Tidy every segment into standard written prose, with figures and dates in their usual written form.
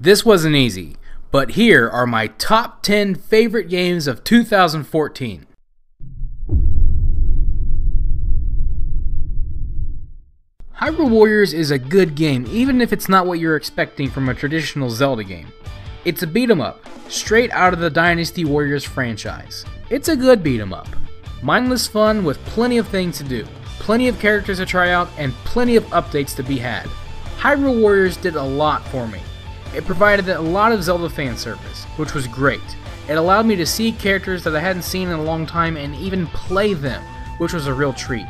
This wasn't easy, but here are my top 10 favorite games of 2014. Hyrule Warriors is a good game, even if it's not what you're expecting from a traditional Zelda game. It's a beat 'em up, straight out of the Dynasty Warriors franchise. It's a good beat 'em up. Mindless fun with plenty of things to do, plenty of characters to try out, and plenty of updates to be had. Hyrule Warriors did a lot for me. It provided a lot of Zelda fan service, which was great. It allowed me to see characters that I hadn't seen in a long time and even play them, which was a real treat.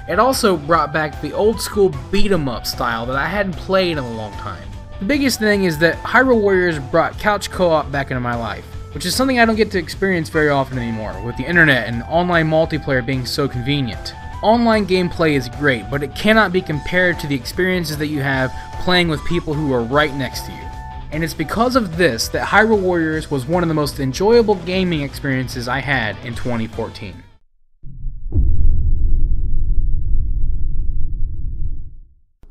It also brought back the old school beat 'em up style that I hadn't played in a long time. The biggest thing is that Hyrule Warriors brought couch co-op back into my life, which is something I don't get to experience very often anymore, with the internet and online multiplayer being so convenient. Online gameplay is great, but it cannot be compared to the experiences that you have playing with people who are right next to you. And it's because of this that Hyrule Warriors was one of the most enjoyable gaming experiences I had in 2014.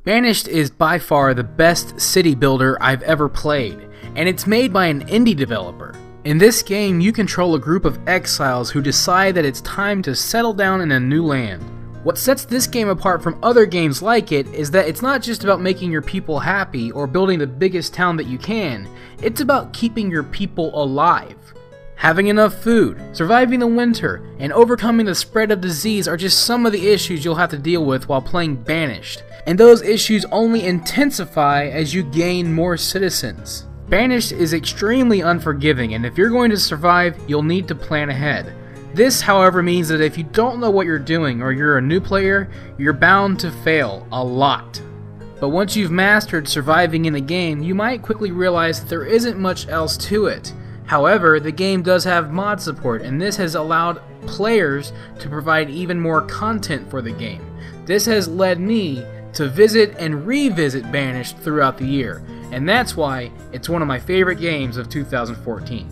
Banished is by far the best city builder I've ever played, and it's made by an indie developer. In this game, you control a group of exiles who decide that it's time to settle down in a new land. What sets this game apart from other games like it is that it's not just about making your people happy or building the biggest town that you can, it's about keeping your people alive. Having enough food, surviving the winter, and overcoming the spread of disease are just some of the issues you'll have to deal with while playing Banished, and those issues only intensify as you gain more citizens. Banished is extremely unforgiving, and if you're going to survive, you'll need to plan ahead. This, however, means that if you don't know what you're doing or you're a new player, you're bound to fail a lot. But once you've mastered surviving in the game, you might quickly realize that there isn't much else to it. However, the game does have mod support, and this has allowed players to provide even more content for the game. This has led me to visit and revisit Banished throughout the year, and that's why it's one of my favorite games of 2014.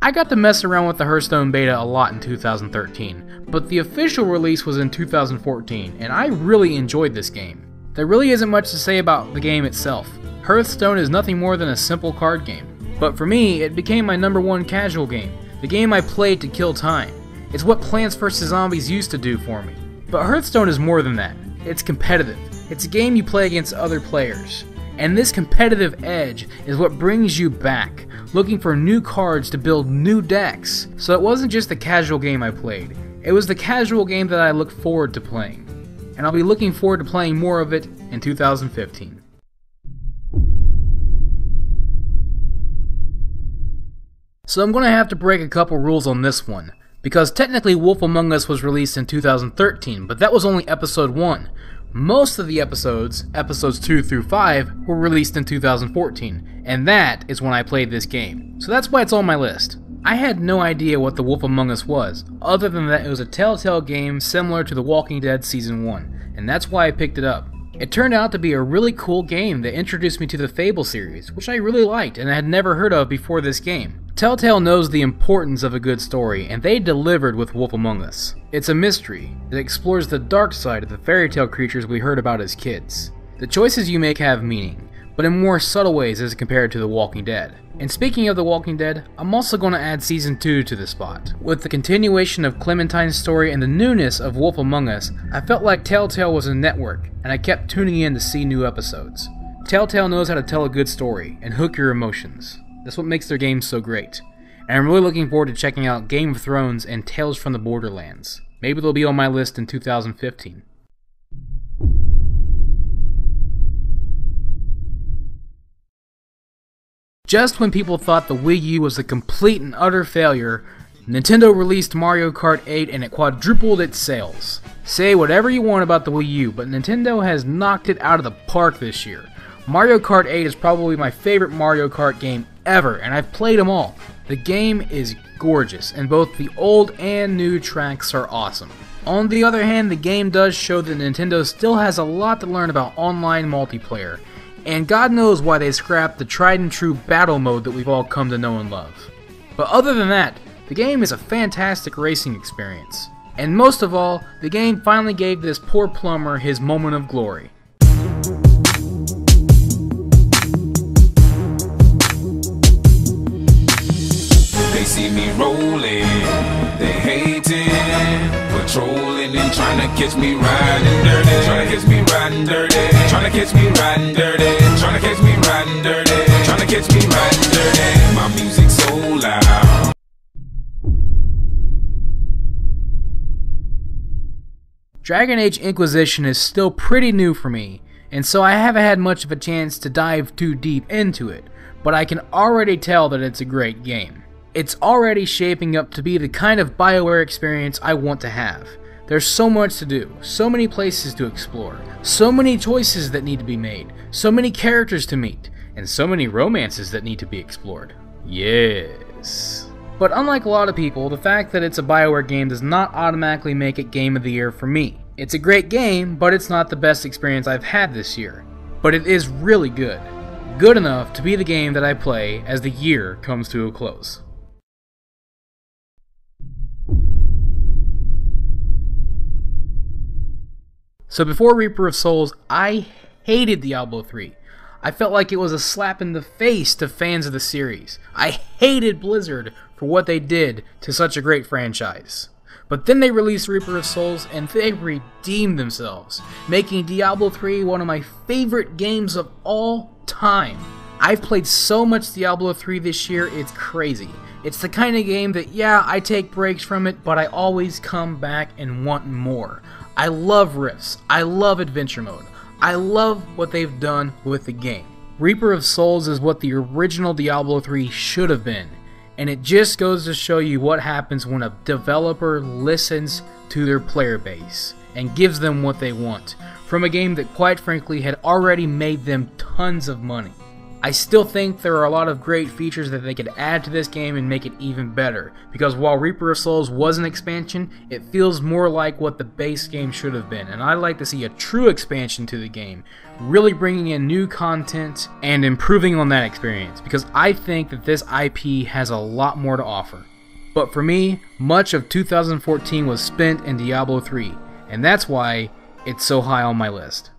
I got to mess around with the Hearthstone beta a lot in 2013, but the official release was in 2014, and I really enjoyed this game. There really isn't much to say about the game itself. Hearthstone is nothing more than a simple card game, but for me, it became my #1 casual game, the game I played to kill time. It's what Plants vs. Zombies used to do for me. But Hearthstone is more than that. It's competitive. It's a game you play against other players. And this competitive edge is what brings you back, looking for new cards to build new decks. So it wasn't just the casual game I played, it was the casual game that I look forward to playing. And I'll be looking forward to playing more of it in 2015. So I'm going to have to break a couple rules on this one, because technically Wolf Among Us was released in 2013, but that was only episode 1. Most of the episodes 2 through 5, were released in 2014, and that is when I played this game. So that's why it's on my list. I had no idea what The Wolf Among Us was, other than that it was a Telltale game similar to The Walking Dead Season 1, and that's why I picked it up. It turned out to be a really cool game that introduced me to the Fable series, which I really liked and I had never heard of before this game. Telltale knows the importance of a good story, and they delivered with Wolf Among Us. It's a mystery that explores the dark side of the fairy tale creatures we heard about as kids. The choices you make have meaning, but in more subtle ways as compared to The Walking Dead. And speaking of The Walking Dead, I'm also going to add Season 2 to the spot. With the continuation of Clementine's story and the newness of Wolf Among Us, I felt like Telltale was a network, and I kept tuning in to see new episodes. Telltale knows how to tell a good story and hook your emotions. That's what makes their games so great. And I'm really looking forward to checking out Game of Thrones and Tales from the Borderlands. Maybe they'll be on my list in 2015. Just when people thought the Wii U was a complete and utter failure, Nintendo released Mario Kart 8 and it quadrupled its sales. Say whatever you want about the Wii U, but Nintendo has knocked it out of the park this year. Mario Kart 8 is probably my favorite Mario Kart game ever, and I've played them all. The game is gorgeous, and both the old and new tracks are awesome. On the other hand, the game does show that Nintendo still has a lot to learn about online multiplayer, and God knows why they scrapped the tried and true battle mode that we've all come to know and love. But other than that, the game is a fantastic racing experience. And most of all, the game finally gave this poor plumber his moment of glory. They see me rolling, they hating, patrolling and trying to catch me riding dirty, trying to catch me riding dirty, trying to catch me riding dirty, trying to catch me riding dirty, trying to catch me riding dirty. My music's so loud. Dragon Age Inquisition is still pretty new for me, and so I haven't had much of a chance to dive too deep into it, but I can already tell that it's a great game. It's already shaping up to be the kind of BioWare experience I want to have. There's so much to do, so many places to explore, so many choices that need to be made, so many characters to meet, and so many romances that need to be explored. Yes. But unlike a lot of people, the fact that it's a BioWare game does not automatically make it Game of the Year for me. It's a great game, but it's not the best experience I've had this year. But it is really good. Good enough to be the game that I play as the year comes to a close. So before Reaper of Souls, I hated Diablo III. I felt like it was a slap in the face to fans of the series. I hated Blizzard for what they did to such a great franchise. But then they released Reaper of Souls and they redeemed themselves, making Diablo III one of my favorite games of all time. I've played so much Diablo III this year, it's crazy. It's the kind of game that, yeah, I take breaks from it, but I always come back and want more. I love rifts, I love adventure mode, I love what they've done with the game. Reaper of Souls is what the original Diablo 3 should have been, and it just goes to show you what happens when a developer listens to their player base and gives them what they want from a game that quite frankly had already made them tons of money. I still think there are a lot of great features that they could add to this game and make it even better, because while Reaper of Souls was an expansion, it feels more like what the base game should have been, and I'd like to see a true expansion to the game, really bringing in new content and improving on that experience, because I think that this IP has a lot more to offer. But for me, much of 2014 was spent in Diablo 3, and that's why it's so high on my list.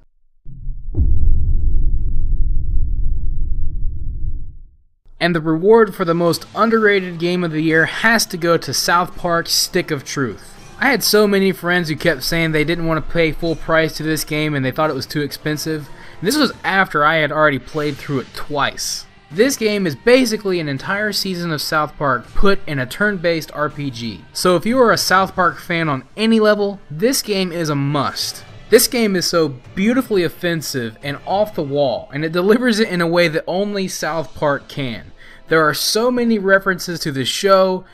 And the reward for the most underrated game of the year has to go to South Park Stick of Truth. I had so many friends who kept saying they didn't want to pay full price to this game and they thought it was too expensive. And this was after I had already played through it twice. This game is basically an entire season of South Park put in a turn-based RPG. So if you are a South Park fan on any level, this game is a must. This game is so beautifully offensive and off the wall, and it delivers it in a way that only South Park can. There are so many references to the show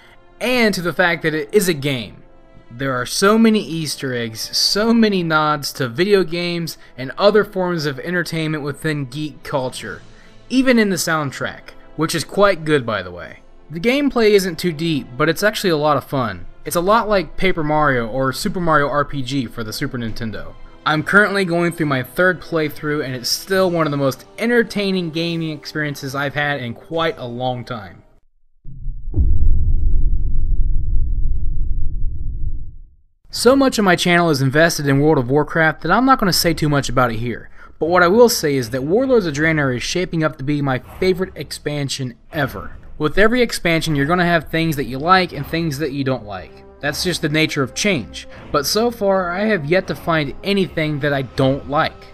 and to the fact that it is a game. There are so many Easter eggs, so many nods to video games and other forms of entertainment within geek culture, even in the soundtrack, which is quite good by the way. The gameplay isn't too deep, but it's actually a lot of fun. It's a lot like Paper Mario or Super Mario RPG for the Super Nintendo. I'm currently going through my third playthrough and it's still one of the most entertaining gaming experiences I've had in quite a long time. So much of my channel is invested in World of Warcraft that I'm not going to say too much about it here, but what I will say is that Warlords of Draenor is shaping up to be my favorite expansion ever. With every expansion you're going to have things that you like and things that you don't like. That's just the nature of change, but so far I have yet to find anything that I don't like.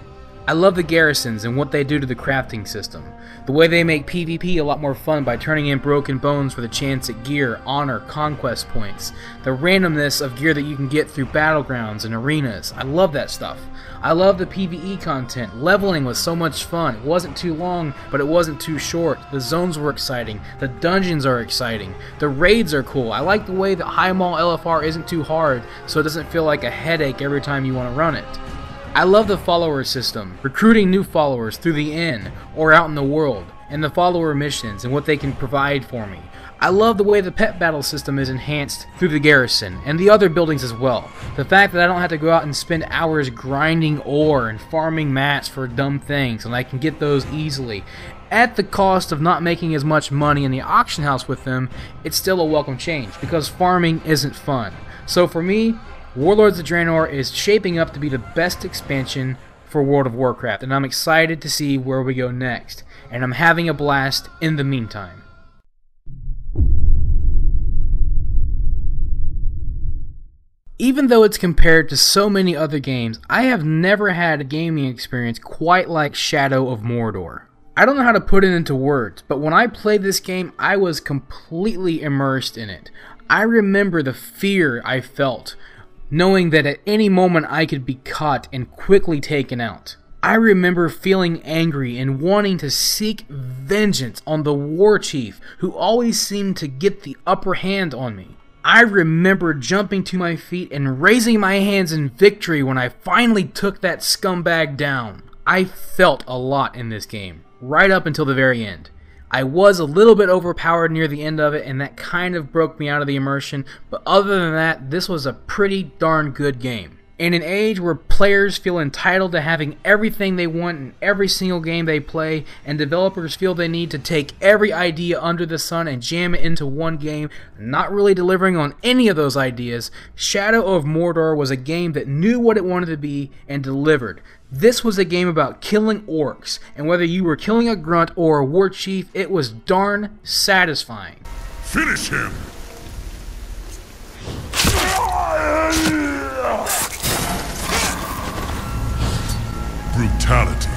I love the garrisons and what they do to the crafting system. The way they make PvP a lot more fun by turning in broken bones for the chance at gear, honor, conquest points. The randomness of gear that you can get through battlegrounds and arenas. I love that stuff. I love the PvE content. Leveling was so much fun. It wasn't too long, but it wasn't too short. The zones were exciting. The dungeons are exciting. The raids are cool. I like the way that High Mall LFR isn't too hard, so it doesn't feel like a headache every time you want to run it. I love the follower system, recruiting new followers through the inn or out in the world, and the follower missions and what they can provide for me. I love the way the pet battle system is enhanced through the garrison and the other buildings as well. The fact that I don't have to go out and spend hours grinding ore and farming mats for dumb things, and I can get those easily. At the cost of not making as much money in the auction house with them, it's still a welcome change because farming isn't fun. So for me, Warlords of Draenor is shaping up to be the best expansion for World of Warcraft, and I'm excited to see where we go next, and I'm having a blast in the meantime. Even though it's compared to so many other games, I have never had a gaming experience quite like Shadow of Mordor. I don't know how to put it into words, but when I played this game, I was completely immersed in it. I remember the fear I felt, knowing that at any moment I could be caught and quickly taken out. I remember feeling angry and wanting to seek vengeance on the war chief, who always seemed to get the upper hand on me. I remember jumping to my feet and raising my hands in victory when I finally took that scumbag down. I felt a lot in this game, right up until the very end. I was a little bit overpowered near the end of it, and that kind of broke me out of the immersion, but other than that, this was a pretty darn good game. In an age where players feel entitled to having everything they want in every single game they play, and developers feel they need to take every idea under the sun and jam it into one game, not really delivering on any of those ideas, Shadow of Mordor was a game that knew what it wanted to be and delivered. This was a game about killing orcs, and whether you were killing a grunt or a war chief, it was darn satisfying. Finish him! Brutality.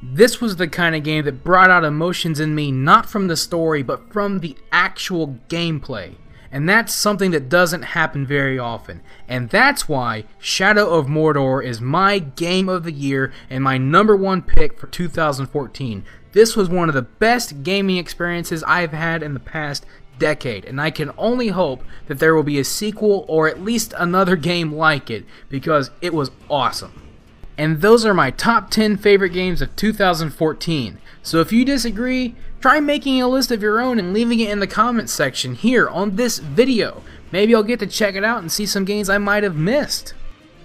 This was the kind of game that brought out emotions in me, not from the story, but from the actual gameplay. And that's something that doesn't happen very often. And that's why Shadow of Mordor is my game of the year and my #1 pick for 2014. This was one of the best gaming experiences I've had in the past decade, and I can only hope that there will be a sequel or at least another game like it, because it was awesome. And those are my top 10 favorite games of 2014. So if you disagree, try making a list of your own and leaving it in the comments section here on this video. Maybe I'll get to check it out and see some games I might have missed.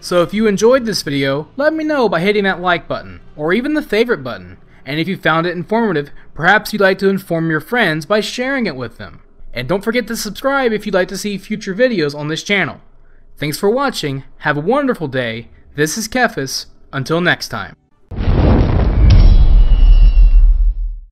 So if you enjoyed this video, let me know by hitting that like button, or even the favorite button. And if you found it informative, perhaps you'd like to inform your friends by sharing it with them. And don't forget to subscribe if you'd like to see future videos on this channel. Thanks for watching, have a wonderful day, this is Kephas, until next time.